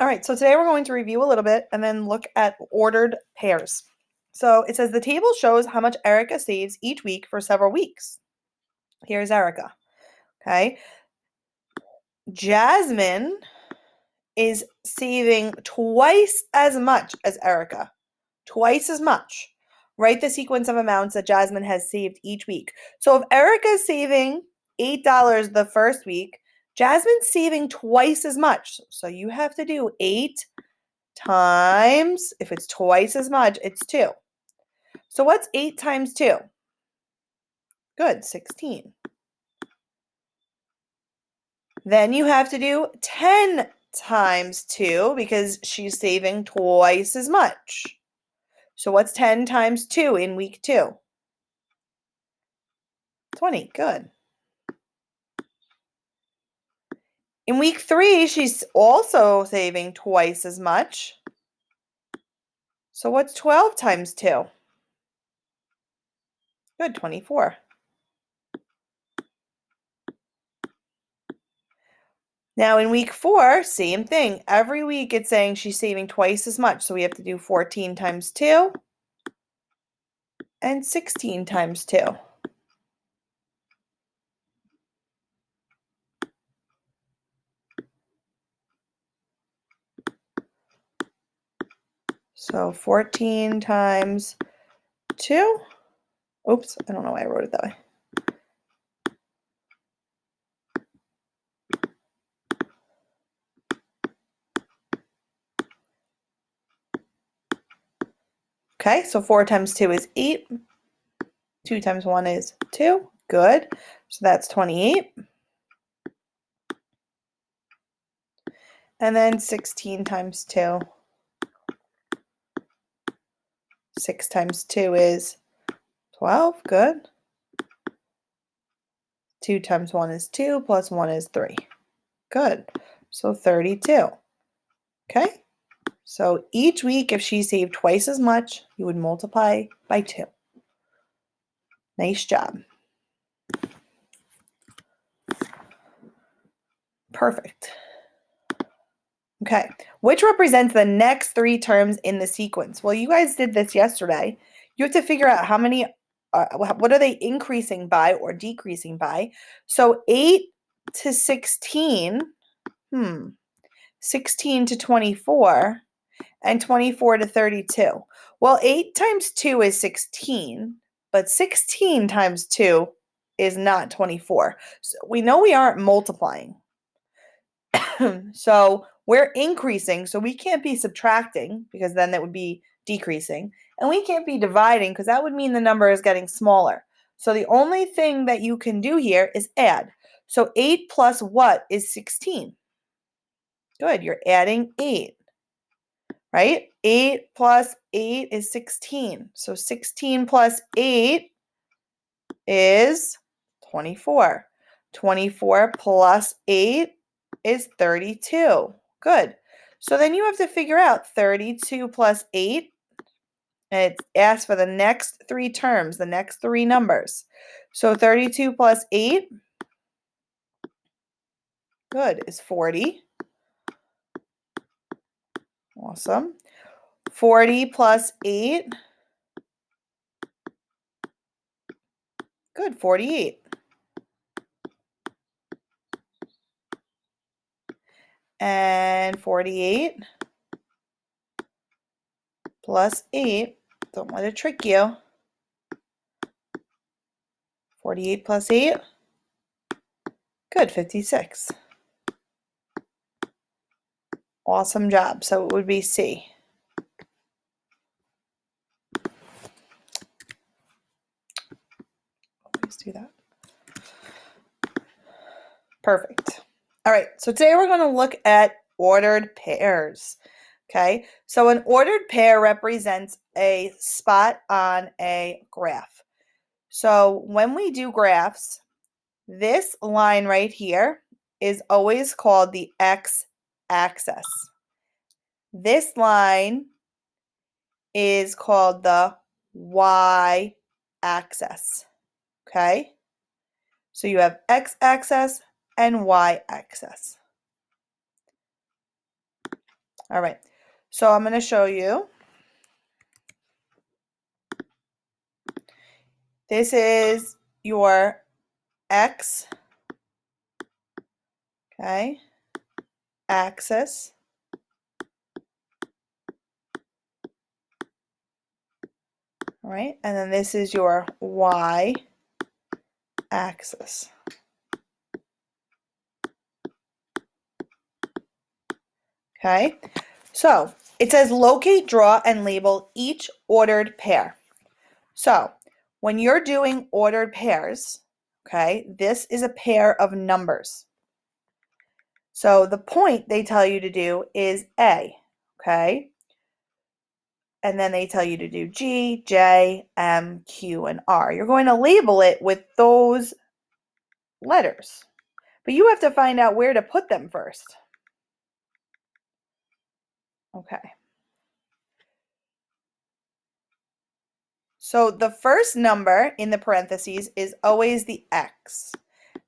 All right, so today we're going to review a little bit and then look at ordered pairs. So it says the table shows how much Erica saves each week for several weeks. Here's Erica. Okay. Jasmine is saving twice as much as Erica. Twice as much. Write the sequence of amounts that Jasmine has saved each week. So if Erica's saving $8 the first week, Jasmine's saving twice as much. So you have to do 8 times, if it's twice as much, it's 2. So what's 8 times 2? Good, 16. Then you have to do 10 times 2 because she's saving twice as much. So what's 10 times 2 in week 2? 20, good. In week 3, she's also saving twice as much. So what's 12 times 2? Good, 24. Now in week 4, same thing. Every week it's saying she's saving twice as much. So we have to do 14 times 2 and 16 times 2. So 14 times 2. Oops, I don't know why I wrote it that way. Okay, so 4 times 2 is 8. 2 times 1 is 2. Good. So that's 28. And then 16 times 2. 6 times 2 is 12. Good. 2 times 1 is 2, plus 1 is 3. Good. So 32. Okay? So each week, if she saved twice as much, you would multiply by 2. Nice job. Perfect. Okay, which represents the next 3 terms in the sequence? Well, you guys did this yesterday. You have to figure out how many, what are they increasing by or decreasing by? So 8 to 16, 16 to 24, and 24 to 32. Well, 8 times 2 is 16, but 16 times 2 is not 24. So we know we aren't multiplying. So we're increasing, so we can't be subtracting because then that would be decreasing. And we can't be dividing because that would mean the number is getting smaller. So the only thing that you can do here is add. So 8 plus what is 16? Good, you're adding 8, right? 8 plus 8 is 16. So 16 plus 8 is 24. 24 plus 8 is 32. Good. So then you have to figure out 32 plus 8, and it asks for the next 3 terms, the next 3 numbers. So 32 plus 8, good, is 40. Awesome. 40 plus 8, good, 48. And 48 plus 8, don't let it trick you. 48 plus 8, good, 56. Awesome job. So it would be C. Always do that. Perfect. All right, so today we're going to look at ordered pairs. Okay, so an ordered pair represents a spot on a graph. So when we do graphs, this line right here is always called the x-axis. This line is called the y-axis. Okay, so you have x-axis and y-axis. All right, so I'm going to show you. This is your X, okay, axis. All right, and then this is your Y axis. Okay, so it says locate, draw, and label each ordered pair. So when you're doing ordered pairs, okay, this is a pair of numbers. So the point they tell you to do is A, okay? And then they tell you to do G, J, M, Q, and R. You're going to label it with those letters, but you have to find out where to put them first. Okay. So the first number in the parentheses is always the X.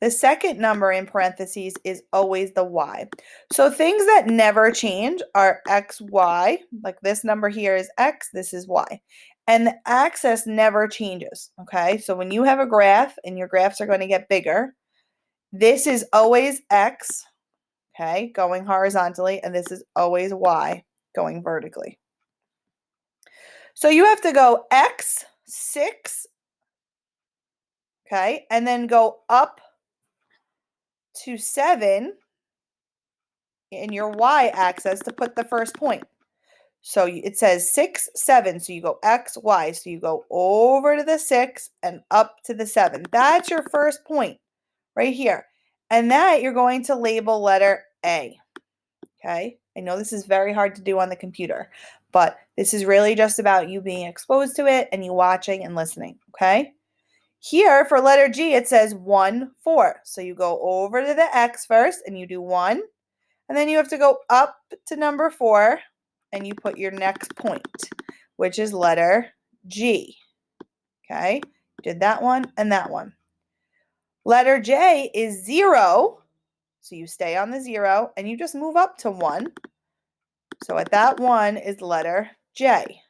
The second number in parentheses is always the Y. So things that never change are X, Y. Like this number here is X, this is Y. And the axis never changes, okay? So when you have a graph and your graphs are going to get bigger, this is always X, okay, going horizontally, and this is always Y going vertically. So you have to go X, 6, okay, and then go up to 7 in your y-axis to put the first point. So it says 6, 7, so you go X, Y, so you go over to the 6 and up to the 7. That's your first point right here. And that you're going to label letter A, okay? I know this is very hard to do on the computer, but this is really just about you being exposed to it and you watching and listening, okay? Here for letter G, it says 1, 4. So you go over to the X first and you do 1. And then you have to go up to number 4 and you put your next point, which is letter G. Okay, did that one and that one. Letter J is 0. So you stay on the 0 and you just move up to 1. So at that 1 is letter J.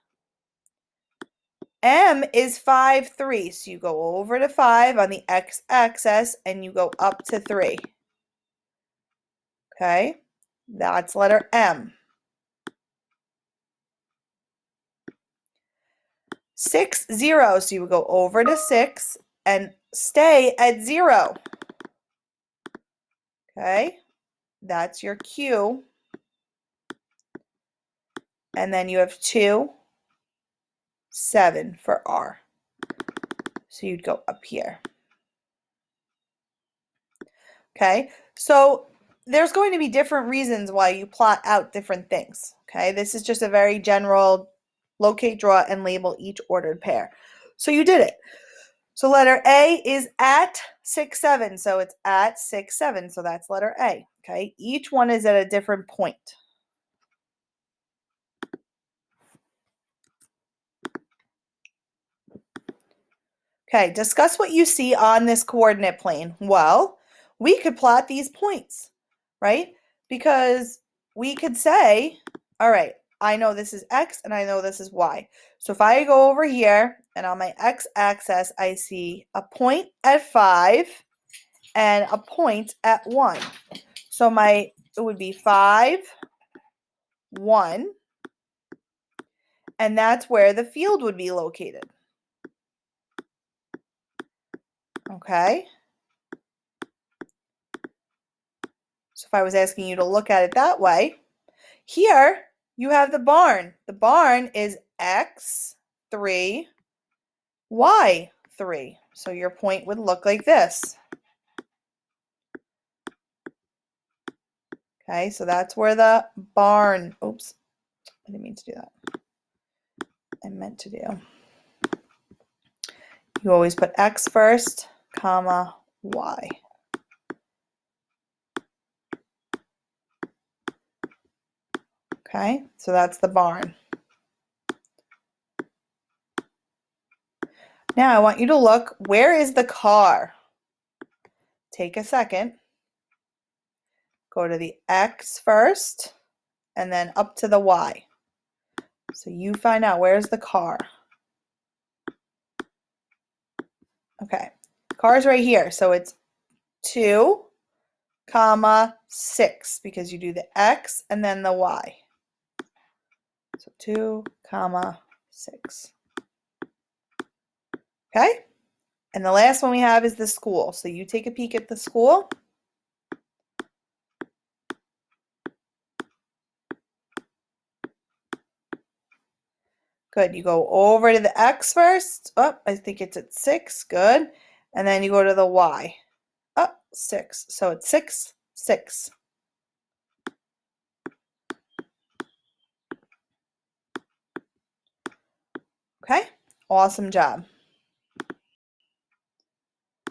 M is 5, 3. So you go over to 5 on the x-axis and you go up to 3. Okay, that's letter M. 6, 0. So you would go over to 6 and stay at 0. Okay, that's your Q. And then you have 2, 7 for R. So you'd go up here. Okay, so there's going to be different reasons why you plot out different things. Okay, this is just a very general locate, draw, and label each ordered pair. So you did it. So letter A is at 6, 7. So it's at 6, 7. So that's letter A. Okay, each one is at a different point. Okay, discuss what you see on this coordinate plane. Well, we could plot these points, right? Because we could say, all right, I know this is X and I know this is Y. So if I go over here and on my X-axis, I see a point at 5 and a point at 1. So it would be 5, 1, and that's where the field would be located. Okay? So if I was asking you to look at it that way, here you have the barn. The barn is X3, Y3. So your point would look like this. Okay, so that's where the barn, oops, I didn't mean to do that. I meant to do. You always put X first, comma, Y. Okay, so that's the barn. Now I want you to look, where is the car? Take a second. Go to the X first and then up to the y. So you find out, where's the car? Okay, car's right here. So it's 2, comma, 6, because you do the x and then the y. So 2, comma, 6. Okay? And the last one we have is the school. So you take a peek at the school. Good. You go over to the x first. Oh, I think it's at 6. Good. And then you go to the y. Oh, 6. So it's 6, 6. Okay? Awesome job.